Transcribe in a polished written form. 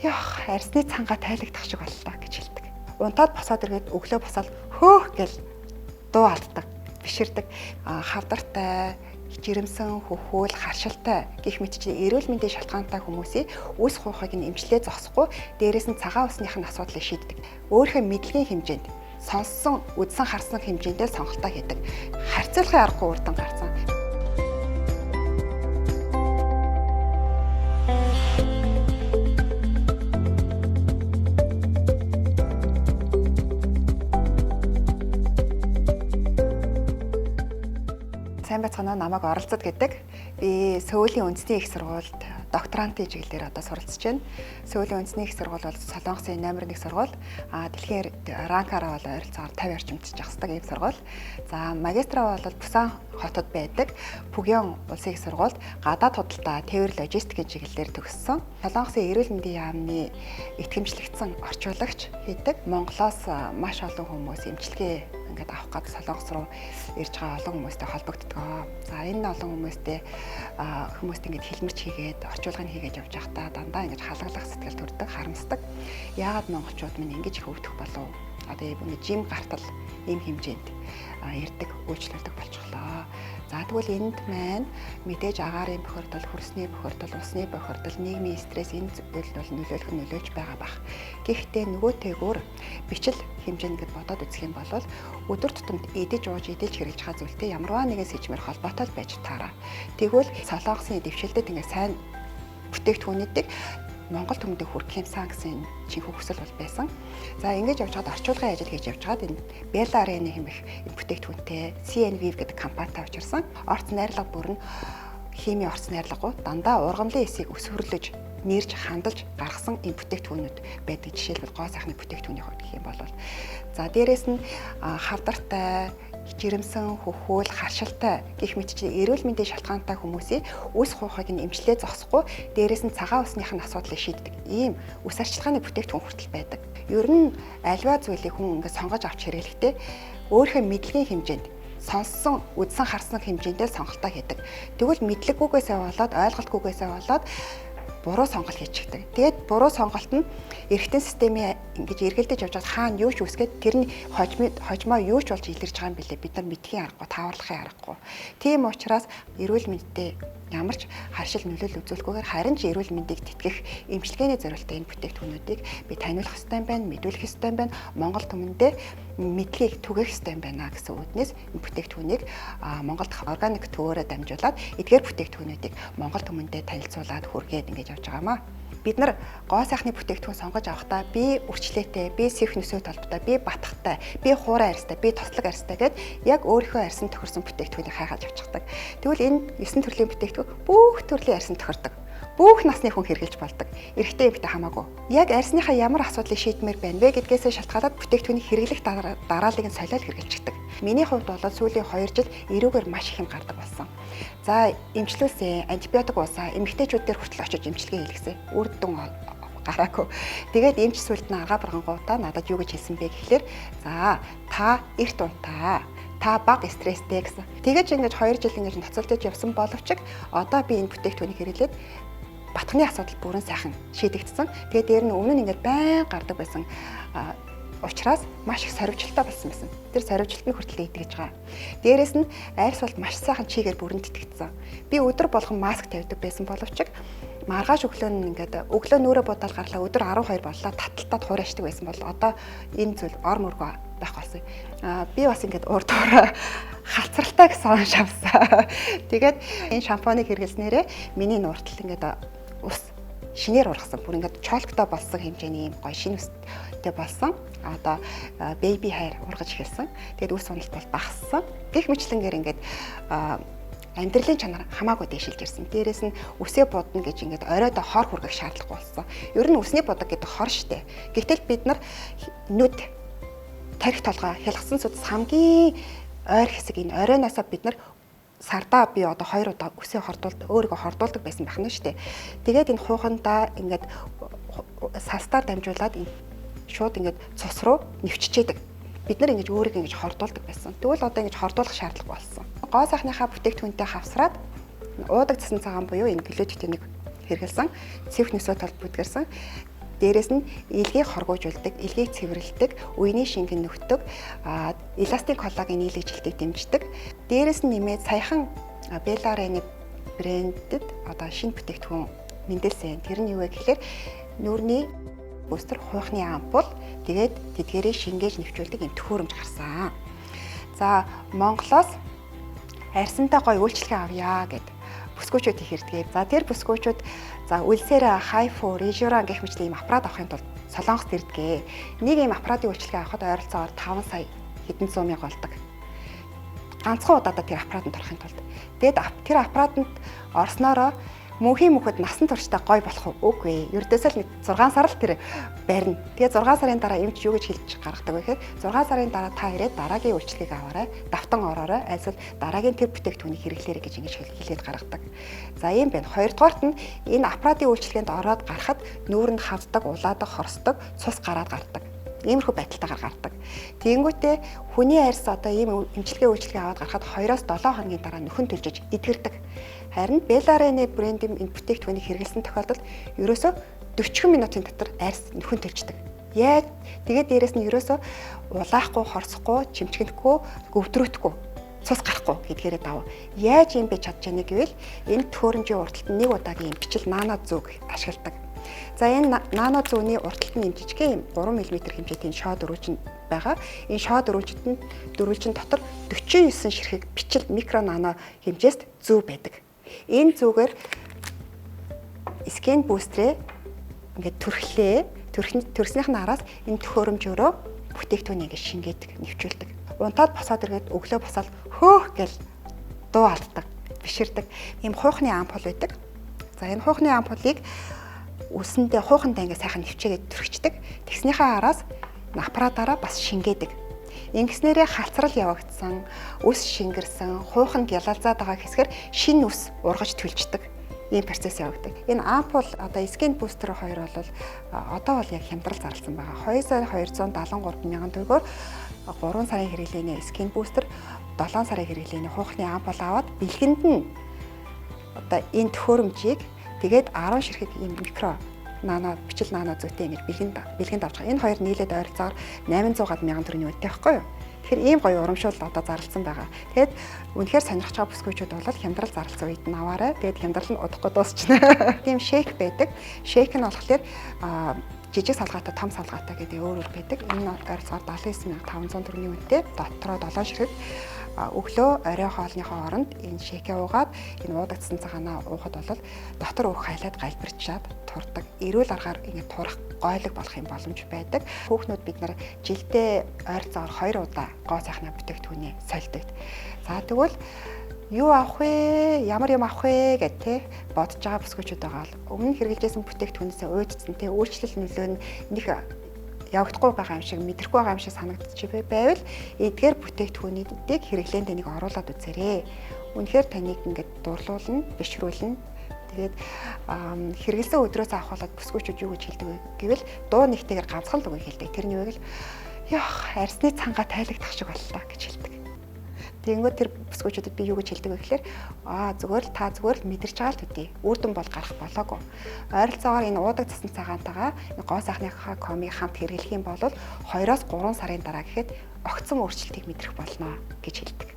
Яах, арсны цангаа тайлагдах шиг боллоо гэж хэлдэг. Унтаад босоод иргээд өглөө босоод хөөх гэл дуу алддаг, биширдэг. Хавдартай, жирэмсэн, хөхөөл, харшилтай гэх мэт чинь эрүүл мэндийн шалтгаантай хүмүүсийн үс хуухыг нь эмчлээ зогсохгүй дээрээс нь цагаан усныхын асуудлыг шийддэг. Өөрийнхөө мэдлэгийн хэмжээнд сонссон, үдсэн харсан хэмжээндээ сонголтоо хийдэг. Харьцуулахын аргагүй үр дүн гарсан. Сайн байцгаана уу, намайг оролцод гэдэг. Би Сөүлийн үндэсний их сургуульд докторантын чиглэлээр одоо суралцж байна. Сөүлийн үндэсний их сургууль бол Солонгосын номер 1 сургууль. Дэлхийн ранкаараа бол ойролцоогоор 50 орчимд жагсдаг ийм сургууль. За магистраа бол Бусан хотод байдаг Пүгён улсын их сургуульд гадаад худалдаа, тээвэр логистикийн чиглэлээр төгссөн. Солонгосын эрүүл мэндийн яамны итгэмжлэгдсэн орчуулагч хийдэг. Монголоос маш олон хүмүүс эмчилгээ ингээд авах гэдэг Солонгос руу ирж байгаа олон хүмүүстэй холбогддог. За энэ олон хүмүүстэй ингээд хэлмэрч хийгээд орчуулгыг хийгээд явж байхдаа дандаа ингээд халаглах сэтгэл төрдөг, харамсдаг. Яагаад монголчууд минь ингэж их өвдөх болов? Одоо энэ жим гартал ийм хэмжээнд ирдэг, үйлчлүүлдэг болчихлоо. За тэгвэл энд маань мэдээж агаарын бохирдол, хөрсний бохирдол, усны бохирдол, нийгмийн стресс энэ зүйл бол нөлөөлж байгаа бах. Гэхдээ нөгөөтэйгөр бичил хэмжээнд бодоод үзэх юм бол өдөр тутамд идэж ууж идэлж хэрэгж байгаа зүйлтэй ямарваа нэгэн сэжмэр холбоотой байж таараа. Тэгвэл Солонгосын дэвшилтэд ингээд сайн бүтээгдэхүүнүүдийг Монгол төмөдөд хүргэх юмсан гэсэн чихүү хүсэл бол байсан. За ингэж явж байгаад орчуулгын ажил хийж явж байгаад энэ Bella Arena хэмээх бүтээгдэхүүнтэй CNV гэдэг компанитай учирсан. Орц найрлага бүр нь химийн орц найрлагууд дандаа ургамлын эсийг өсвөрлөж, нэрж, хандалж гаргасан энэ бүтээгдэхүүнүүд байдаг. Жишээлбэл гоо сайхны бүтээгдэхүүний хувьд гэх юм бол за дээрэс нь хавдартай, жирэмсэн, хөхөөл, харшилтай гэх мэт чинь эрүүл мэндийн шалтгаантай хүмүүсийн үс хуухыг нь эмчлээ зогсохгүй дээрээс нь цагаан усныхын асуудлыг шийддэг. Ийм үс арчилгааны бүтээгдэхүүн хүртэл байдаг. Ер нь альва зүйлийг хүн ингээд сонгож авч хэрэглэхдээ өөрийнхөө мэдлэгийн хэмжээнд сонссон, үдсэн харсан хэмжээндээ сонголтоо хийдэг. Тэгвэл мэдлэггүйгээсээ болоод, ойлголтгүйгээсээ болоод буруу сонголт хийчихдэг. Тэгээд буруу сонголт нь эргэтэн системийн ингэж эргэлдэж явж байгаа хаана юу ч үсгээд тэрний хожмоо юу ч болж илэрж байгаа юм билээ. Бид нар мэдхийн аргагүй, тааварлахын аргагүй. Тийм учраас эрүүл мэндэд ямар ч харшил нөлөөлөл үзүүлэхгүйгээр харин ч эрүүл мэндийг тэтгэх эмчилгээний зорилттой энэ бүтээгдэхүүнүүдийг би таниулах ёстой юм байна, мэдүүлэх ёстой юм байна. Монгол түмэндээ мэдлэгийг түгээх ёстой юм байна гэсэн үднээс энэ бүтээгдэхүүнийг Монголд органик төвөөрөө дамжуулаад эдгээр бүтээгдэхүүнүүдийг Монгол түмэндээ танилцуулаад хүргээд ингэж явж байгаамаа. Бид нар гоо сайхны бүтээгдэхүүн сонгож авахдаа би үрчлээтэй, би сэвх нөсөө толботой, би батхтай, би хуурай арьстай, би тослог арьстай гэд яг өөрийнхөө арьсан тохирсон бүтээгдэхүүнийг хайхаж авчихдаг. Тэгвэл энэ 9 төрлийн бүтээгдэхүүн бүх төрлийн арьсан тохирдог. Бүх насны хүн хэрэглэж болдог. Эрэгтэй эмэгтэй хамаагүй. Яг арьсныхаа ямар асуудлыг шийдмээр байна вэ гэдгээс шалтгаалаад бүтээгдэхүүний хэрэглэх дарааллыг нь солиод хэрэгжилдэг. Миний хувьд бол сүүлийн 2 жил эрүүгээр маш их юм гардаг болсон. За эмчлүүлсэн, антибиотик уусаа, эмэгтэйчүүд дээр хүртэл очиж эмчилгээ хийлгэсэн. Үр дүн гараагүй. Тэгээд эмч сүлд нь агаа баргангуудаа надад юу гэж хэлсэн бэ гэхлээр за та эрт унтаа. Та бага стресстэй гэсэн. Тэгэж ингэж 2 жил ингэж ноцолдож явсан боловч одоо би энэ бүтээгдэхүүнийг хэрэглээд батхны асуудал бүрэн сайхан шийдэгдсэн. Тэгээд дээр нь өмнө нь ингээд байн гардаг байсан учраас маш их сорвчлалтай болсон байсан. Тэр сорвчлалтны хүртэл итгэж байгаа. Дээрээс нь арьс бол маш сайхан чигээр бүрэн тэтгэгдсэн. Би өдөр болгон маск тавьдаг байсан боловч маргааш өглөө нь ингээд өглөө нүрэ будаал гарлаа өдөр 12 боллоо таталтад хуурайшдаг байсан бол одоо энэ зүйл ор мөргөө байх болсон. Би бас ингээд урд ураа халцралтай гэсэн онш авсан. Тэгээд энэ шампуныг хэрэглэснээрээ миний нууртал ингээд ус шинээр ургасан. Бүр ингээд чолктой болсон хэмжээний юм гоё шинэ устэй болсон. Одоо baby hair ургаж эхэлсэн. Тэгээд үс уналт бол багассан. Гэх мэтлэнгээр ингээд амьдралын чанар хамаагүй дэвшилж ирсэн. Дээрээс нь үсээ будна гэж ингээд оройдоо хор хүргэх шаардлагагүй болсон. Ер нь үсний будаг гэдэг хор штэ. Гэтэл бид нар нүд, тарих толгой, хялгсан судас хамгийн ойр хэсэг энэ оройноосоо бид нар сардаа би одоо 2 удаа үсээ өөрийгөө хордуулдаг байсан байх нь шүү дээ. Тэгээд энэ хуухандаа ингээд састаар дамжуулаад шууд ингээд цус руу нэвччихэдэг. Бид нар ингэж өөрийгөө ингэж хордуулдаг байсан. Тэгвэл одоо ингэж хордуулах шаардлага болсон. Гоо сайхныхаа бүтээгдэхүүнтэй хавсраад уудагдсан цагаан буюу энэ глютенийг хэрэгэлсэн, цэвх нөсөө толд бүдгэрсэн Дээрээс нь илгийг хоргоожуулдаг, илгийг цэвэрлэдэг, үений шингэн нөхдөг, эластик коллаген нийлэгжилтийг дэмждэг. Дээрээс нь нэмээд саяхан Белларени брэндэд одоо шинэ бүтээгдэхүүн мэндэлсэн. Тэр нь юу вэ гэхээр нүүрний бустер хуйхны ампул тэгээд тэдгээрээ шингээж нэвчүүлдэг юм төхөөрөмж гарсан. За Монголоос арьсантай гоё үйлчлэгээ авъя гэд бүсгүүчүүд их ирдэг. За тэр бүсгүүчүүд үлсээр хайфу, режуран гэх мэт ийм аппарат авахын тулд Солонгост ирдэг. Нэг ийм аппаратын үйлчлэгээ авахад ойролцоогоор 5 сая хэдэн зуун мянга болдог. Ганцхан удаадаа тэр аппаратанд орохын тулд. Тэгэд тэр аппаратанд орсноороо мөнхийн мөхөд насан туршдаа гой болох үгүй. Ердөөсөө л 6 сар л тэр барина. Тэгээ 6 сарын дараа эмч юу гэж хэлж гаргадаг вэ гэхээр 6 сарын дараа та ирээд дараагийн үйлчлэгийг аваарай. Давтан ороорой. Альсвал дараагийн тэр бүтээгдэхүүнийг хэрэглээрэй гэж ингэж хэлээд гаргадаг. За ийм байна. Хоёрдугаарт нь энэ аппаратын үйлчлэгээнд ороод гарахад нүүр нь хавдаг, улаадаг, хорсдог, цус гараад гардаг. Иймэрхүү байдалтайгаар гардаг. Тэгэнгүүтээ хүний арьс одоо ийм эмчилгээ үйлчлэгээ аваад гарахад 2-7 хоногийн дараа нөхөн төлжиж эдгэрдэг. Харин Белларени брендийн энэ бүтээгдэхүүнийг хэрэглэсэн тохиолдолд ерөөсөө 40 минутын дотор арьс нөхөн төлждөг. Яг тэгээд дээрэс нь ерөөсөө улаахгүй, хорсохгүй, чимчгэнэхгүй, гөвдрөөтгүй, цус гарахгүй гэдгээрээ даваа. Яаж юм бэ чадж яана гэвэл энэ төхөөрөмжийн урталт нэг удаагийн бичил нано зүг ашигладаг. За энэ нано зүүний урталт нь жижигхэн 3 мм хэмжээний шоо дөрвөлжин байгаа. Энэ шоо дөрвөлжин дотор 49 ширхэг бичил микро нано хэмжээст зүү байдаг. Энэ зүүгээр скэн бустрээ ингээд төрснийх нь араас энэ төхөөрөмжөөрөө бүтээгдэхүүнийг ингээд шингээдэг, нэвчүүлдэг. Унтаад босоод иргээд өглөө босоод хөөх гэл дуу алддаг, биширдэг. Ийм хуйхны ампул байдаг. За энэ хуйхны ампулыг үсэндээ хуухандаа ингээд сайхан нэвчээгээд түрхчихдэг. Тэгснийхээ араас аппаратаараа бас шингээдэг. Ингэснээрээ халцрал явагдсан, үс шингэрсэн, хуйхан гялалзаад байгаа хэсгээр шинэ үс ургаж төлждөг. Ийм процесс явагддаг. Энэ ампул одоо скэн бустер 2 бол одоо бол яг хямдрал зарласан байгаа. 2,273 мянган төгрөгөөр 3 сарын хэрэглээний скэн бустер, 7 сарын хэрэглээний хуйхны ампул аваад бэлгэнд нь одоо энэ төхөөрөмжийг тэгээд 10 ширхэг ийм микро нано бичил нано зүйтэй ингэж бэлгэнд авч байгаа. Энэ хоёр нийлээд ойролцоогоор 800 мянган төгрөгийн үнэтэй байхгүй юу? Тэгэхээр ийм гоё урамшуул одоо зарласан байгаа. Тэгээд үнэхээр сонирхож байгаа бүсгүйчүүд бол хямдрал зарласан үед нь аваарай. Тэгээд хямдрал нь удахгүй дуусчихна. Тийм шейк байдаг. Шейк нь болохоор жижиг салгаатай, том салгаатай гэдэг өөр байдаг. Энэ ойролцоогоор 79,500 төгрөгийн үнэтэй. Дотроо 7 ширхэг өглөө орой хоолныхоо оронд энэ шейкээ уугаад энэ уудагдсан цагаанаа уухад бол дотор өөх хайлаад галбирчаад турдаг. Эрүүл аргаар ингэ турах гойлог болох юм боломж байдаг. Хүүхнүүд бид нар жилдээ ойролцоогоор 2 удаа гоо сайхны бүтээгдэхүүнээ сольдог. За тэгвэл юу авах вэ? Ямар юм авах вэ гэд те бодож байгаа бүсгүйчүүд байгаа бол өмнө хэрэглэжсэн бүтээгдэхүүнээс уйдсан те өөрчлөл нөлөө нь нэг явагдахгүй байгаа юм шиг мэдрэхгүй байгаа юм шиг санагдчих байвал эдгээр бүтээгдэхүүнүүдийг хэрэглээнд нэг оруулаад үзээрэй. Үнэхээр таныг ингээд дурлуулна, бишрүүлнэ. Тэгээд хэрэглэсэн өдрөөс авах болоод бүсгүйчүүд юу гэж хэлдэг вэ гэвэл дуу нэгтэйгээр ганцхан л үг хэлдэг. Тэр нь юу вэ гэвэл яах арьсны цангаа тайлагдах шиг боллоо гэж хэлдэг. Тэгэнгүүт тэр бүсгүйчүүдэд би юу гэж хэлдэг вэ гэхээр зүгээр л мэдэрч байгаа л төдий. Үр дүн бол гарах болоогүй. Ойролцоогоор энэ уудагдсан цагаантайгаа гоо сайхныхаа комыг хамт хэрэглэх юм бол 2-3 сарын дараа гэхэд огцом өөрчлөлтийг мэдрэх болно гэж хэлдэг.